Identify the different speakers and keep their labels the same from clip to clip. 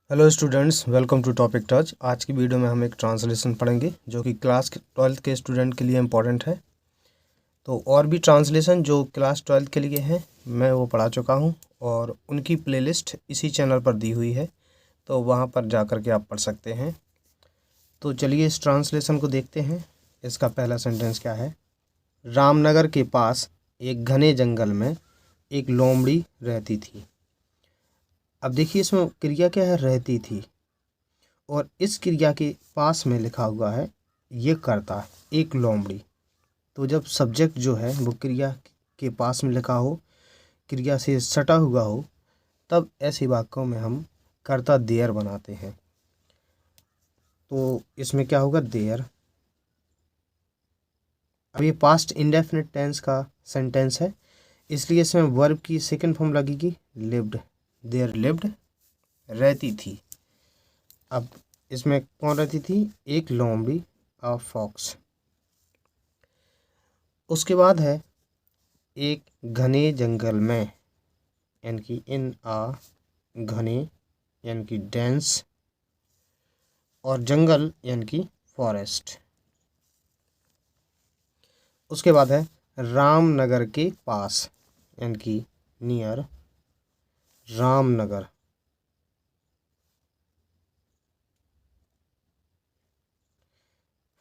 Speaker 1: Hello students, welcome to topic touch. आज की video में हम एक ट्रांसलेशन पढ़ेंगे जो कि क्लास 12th के स्टूडेंट के लिए इम्पोर्टेंट है। तो और भी ट्रांसलेशन जो क्लास 12th के लिए हैं मैं वो पढ़ा चुका हूँ और उनकी प्लेलिस्ट इसी चैनल पर दी हुई है, तो वहाँ पर जा कर के आप पढ़ सकते हैं। तो चलिए इस ट्रांसलेशन को देखते हैं। इसका पहला सेंटेंस क्या है। रामनगर के पास एक घने जंगल में एक लोमड़ी रहती थी। अब देखिए इसमें क्रिया क्या है, रहती थी, और इस क्रिया के पास में लिखा हुआ है ये करता एक लोमड़ी। तो जब सब्जेक्ट जो है वो क्रिया के पास में लिखा हो, क्रिया से सटा हुआ हो, तब ऐसे वाक्यों में हम कर्ता देयर बनाते हैं। तो इसमें क्या होगा, देयर। अब ये पास्ट इंडेफिनिट टेंस का सेंटेंस है, इसलिए इसमें वर्ब की सेकंड फॉर्म लगेगी लिव्ड। देयर लिव्ड, रहती थी। अब इसमें कौन रहती थी, एक लोमड़ी, अ फॉक्स। उसके बाद है एक घने जंगल में, यानी कि इन आ घने यानी कि डेंस, और जंगल यानी कि फॉरेस्ट। उसके बाद है रामनगर के पास, यानी कि नियर रामनगर।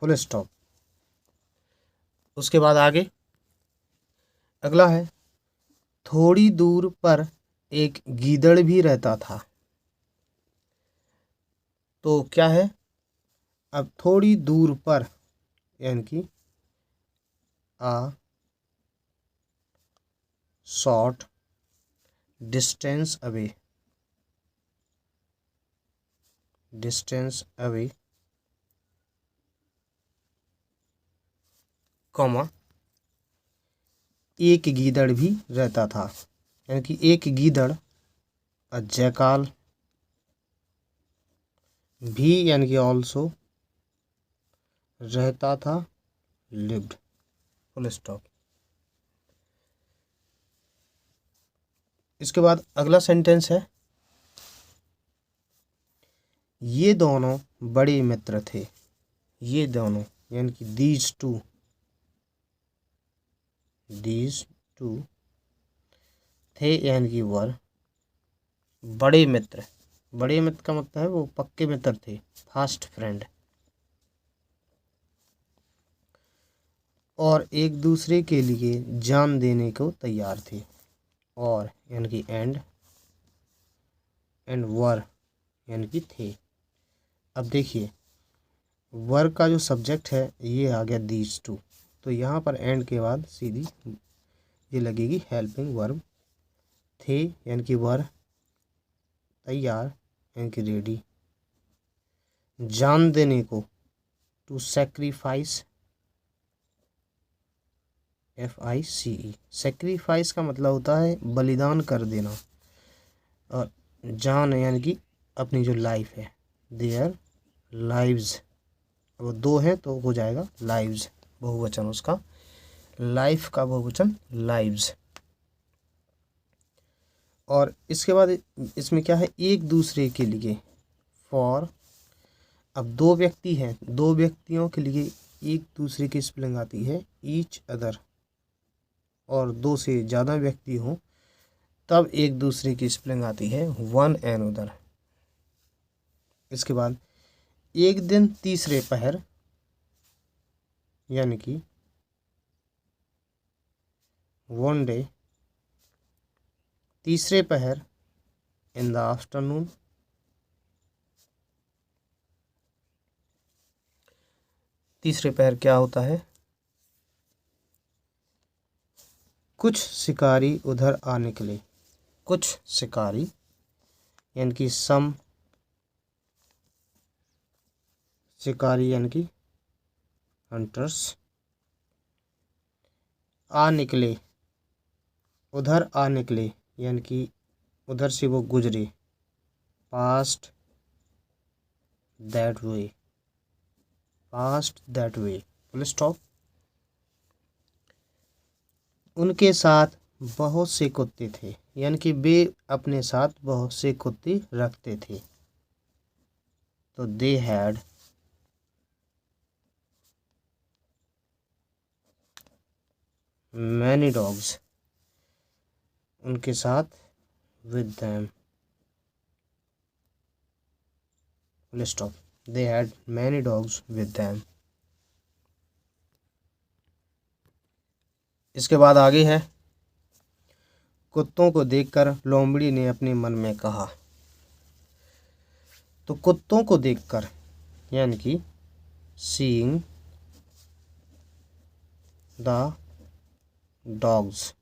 Speaker 1: Full stop. उसके बाद आगे अगला है थोड़ी दूर पर एक गीदड़ भी रहता था। तो क्या है, अब थोड़ी दूर पर यानी कि a short distance away, distance away, comma एक गीदड़ भी रहता था, यानी कि एक गीदड़, अ जैकाल, भी यानी कि ऑल्सो, रहता था, लिव्ड। Full stop. इसके बाद अगला सेंटेंस है ये दोनों बड़े मित्र थे। ये दोनों यानी कि दीज टू थे, यानी कि वर बड़े मित्र। बड़े मित्र का मतलब है वो पक्के मित्र थे, फास्ट फ्रेंड, और एक दूसरे के लिए जान देने को तैयार थे। और यानी कि एंड वर यानी कि थे। अब देखिए वर का जो सब्जेक्ट है ये आ गया दीज टू, तो यहाँ पर एंड के बाद सीधी ये लगेगी हेल्पिंग वर्ब। थे यानी कि वर, तैयार यानी कि रेडी, जान देने को टू सेक्रीफाइस, FICE। सेक्रीफाइस का मतलब होता है बलिदान कर देना, और जान यानी कि अपनी जो लाइफ है, देयर लाइव्स। वो दो हैं तो हो जाएगा लाइव्स, बहुवचन उसका, लाइफ का बहुवचन लाइव्स। और इसके बाद इसमें क्या है, एक दूसरे के लिए, फॉर। अब दो व्यक्ति हैं, दो व्यक्तियों के लिए एक दूसरे की स्पेलिंग आती है ईच अदर, और दो से ज़्यादा व्यक्ति हों तब एक दूसरे की स्पेलिंग आती है वन एंड अदर। इसके बाद एक दिन तीसरे पहर, यानी कि वन डे, तीसरे पहर, इन द आफ्टरनून। तीसरे पहर क्या होता है, कुछ शिकारी उधर आ निकले। कुछ शिकारी यानी कि सम शिकारी यानी कि हंटर्स, आ निकले, उधर आ निकले यानी कि उधर से वो गुजरे, past that way, past that way. Full stop. उनके साथ बहुत से कुत्ते थे, यानी कि वे अपने साथ बहुत से कुत्ते रखते थे। तो दे हैड मैनी डॉग्स, उनके साथ with them, full stop, they had many dogs with them. इसके बाद आगे है, कुत्तों को देखकर लोमड़ी ने अपने मन में कहा। तो कुत्तों को देखकर यानी कि सीइंग द डॉग्स,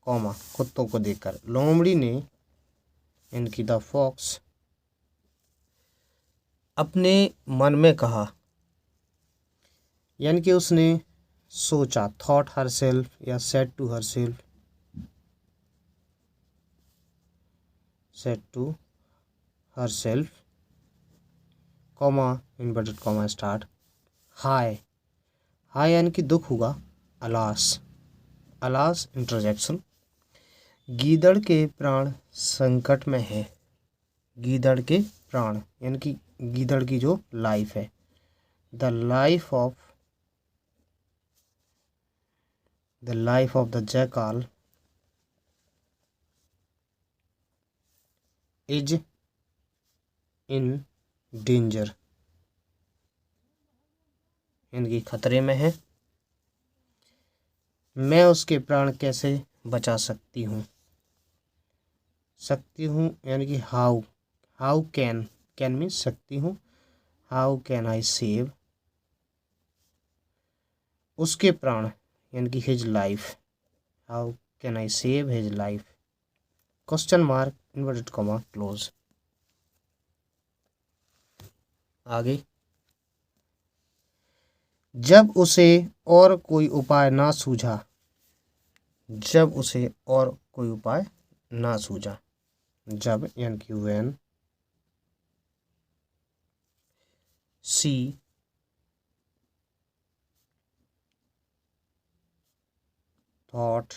Speaker 1: कॉमा कुत्तों को देखकर, लोमड़ी ने यानी कि द फॉक्स अपने मन में कहा, यानी कि उसने सोचा, थॉट हर सेल्फ या said to herself, said to herself, comma inverted comma start, hi, hi यानी कि दुख हुआ, अलास, अलास इंटरजेक्शन, गीदड़ के प्राण संकट में है, गीदड़ के प्राण यानी कि गीदड़ की जो लाइफ है, the life of the jackal is in danger, यानी खतरे में है, मैं उसके प्राण कैसे बचा सकती हूँ, यानी कि हाउ कैन मीन सकती हूँ, हाउ कैन आई सेव उसके प्राण यानी कि his life, how can I save his life, question mark inverted comma close. आगे, जब उसे और कोई उपाय ना सूझा, जब उसे और कोई उपाय ना सूझा, जब यानी कि when, she thought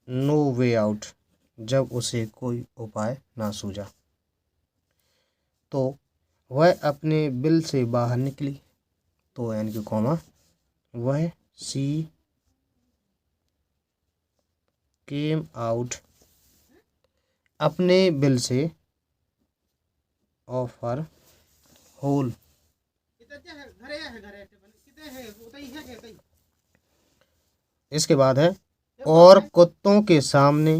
Speaker 1: no way out, जब उसे कोई उपाय ना सूझा, तो वह अपने बिल से बाहर निकली, तो यानी कि कॉमा, वह सी केम आउट अपने बिल से ऑफ हर होल, इसके बाद है, और कुत्तों के सामने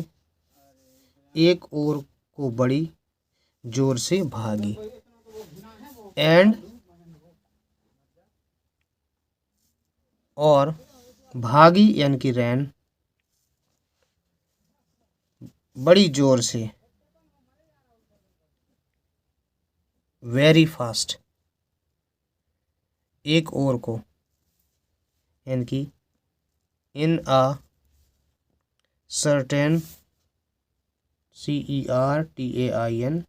Speaker 1: एक और को बड़ी जोर से भागी, एंड और भागी यानी कि रैन, बड़ी जोर से, वेरी फास्ट, एक और को यानी कि in a certain, CERTAIN,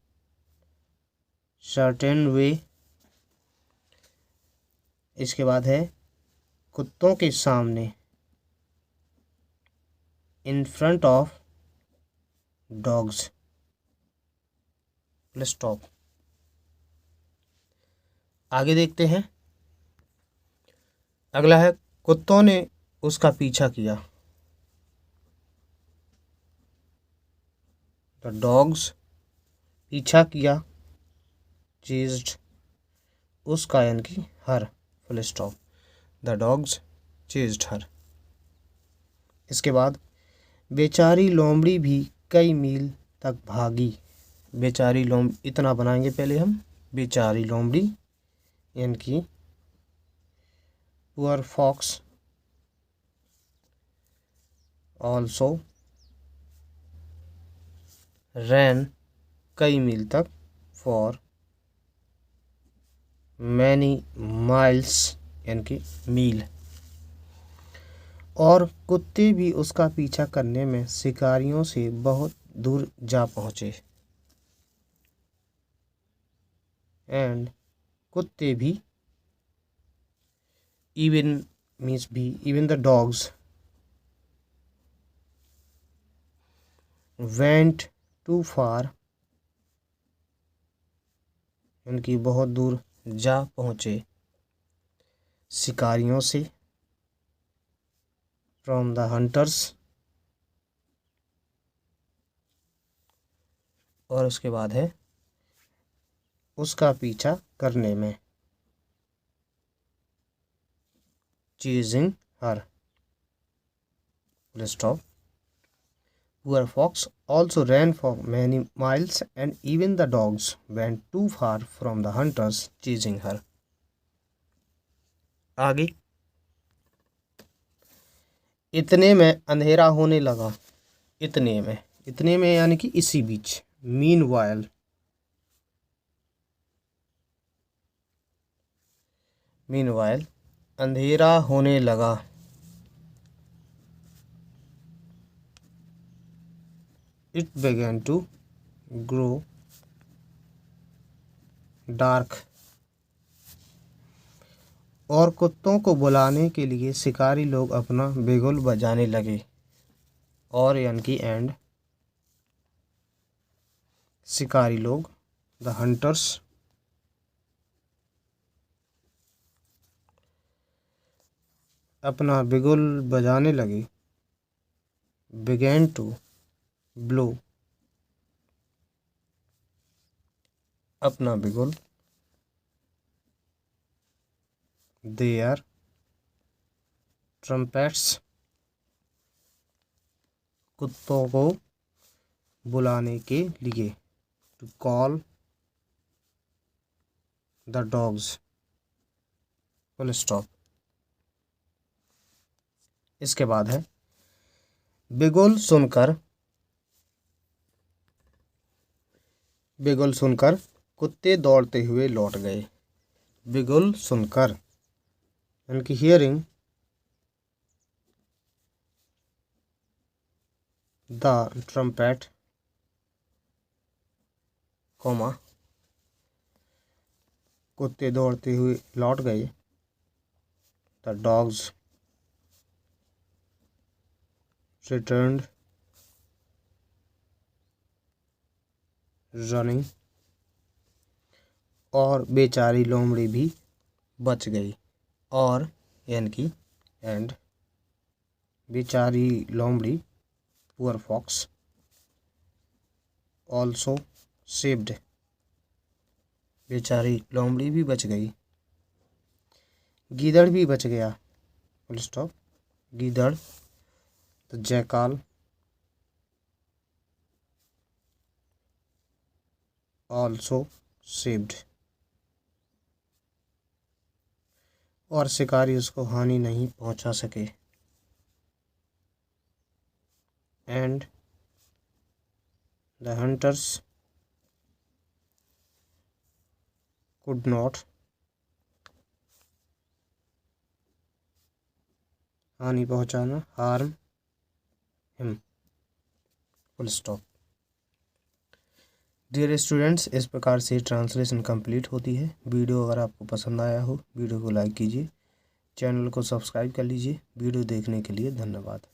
Speaker 1: certain way. इसके बाद है, कुत्तों के सामने, in front of dogs, plus stop. आगे देखते हैं, अगला है, कुत्तों ने उसका पीछा किया, द डॉग्स पीछा किया, चेज्ड उसका यानी कि her, full stop, the dogs chased her. इसके बाद, बेचारी लोमड़ी भी कई मील तक भागी, बेचारी लोमड़ी, इतना बनाएंगे पहले हम, बेचारी लोमड़ी यानी कि पुअर फॉक्स ऑल्सो रैन कई मील तक, फॉर मैनी माइल्स यानी कि मील, और कुत्ते भी उसका पीछा करने में शिकारियों से बहुत दूर जा पहुँचे, एंड कुत्ते भी, इवन मीन्स भी, even the dogs went too far उनकी बहुत दूर जा पहुँचे शिकारियों से, फ्रॉम द हंटर्स, और उसके बाद है उसका पीछा करने में, chasing her, full stop. Poor fox also ran for many miles and even the dogs went too far from the hunters chasing her. आगे, इतने में अंधेरा होने लगा। इतने में यानी कि इसी बीच, मीनवाइल, अंधेरा होने लगा। It began to grow dark. और कुत्तों को बुलाने के लिए शिकारी लोग अपना बिगुल बजाने लगे। और यानी कि एंड, शिकारी लोग, द हंटर्स, अपना बिगुल बजाने लगे। began to blow, अपना बिगुल, their trumpets, कुत्तों को बुलाने के लिए, to call the dogs, full stop। इसके बाद है बिगुल सुनकर कुत्ते दौड़ते हुए लौट गए। बिगुल सुनकर यानी कि हियरिंग द ट्रम्पेट, कुत्ते दौड़ते हुए लौट गए। द डॉग्स returned running, और बेचारी लोमड़ी भी बच गई। और यानी कि एंड, बेचारी लोमड़ी, पुअर फॉक्स, ऑल्सो सेव्ड, बेचारी लोमड़ी भी बच गई। गीदड़ भी बच गया, फुल स्टॉप। गीदड़, तो जैकाल, ऑल्सो सेव्ड, और शिकारी उसको हानि नहीं पहुंचा सके। And the hunters could not, हानि पहुंचाना, harm him, full stop. Dear students, इस प्रकार से ट्रांसलेशन कंप्लीट होती है। वीडियो अगर आपको पसंद आया हो, वीडियो को लाइक कीजिए, चैनल को सब्सक्राइब कर लीजिए। वीडियो देखने के लिए धन्यवाद।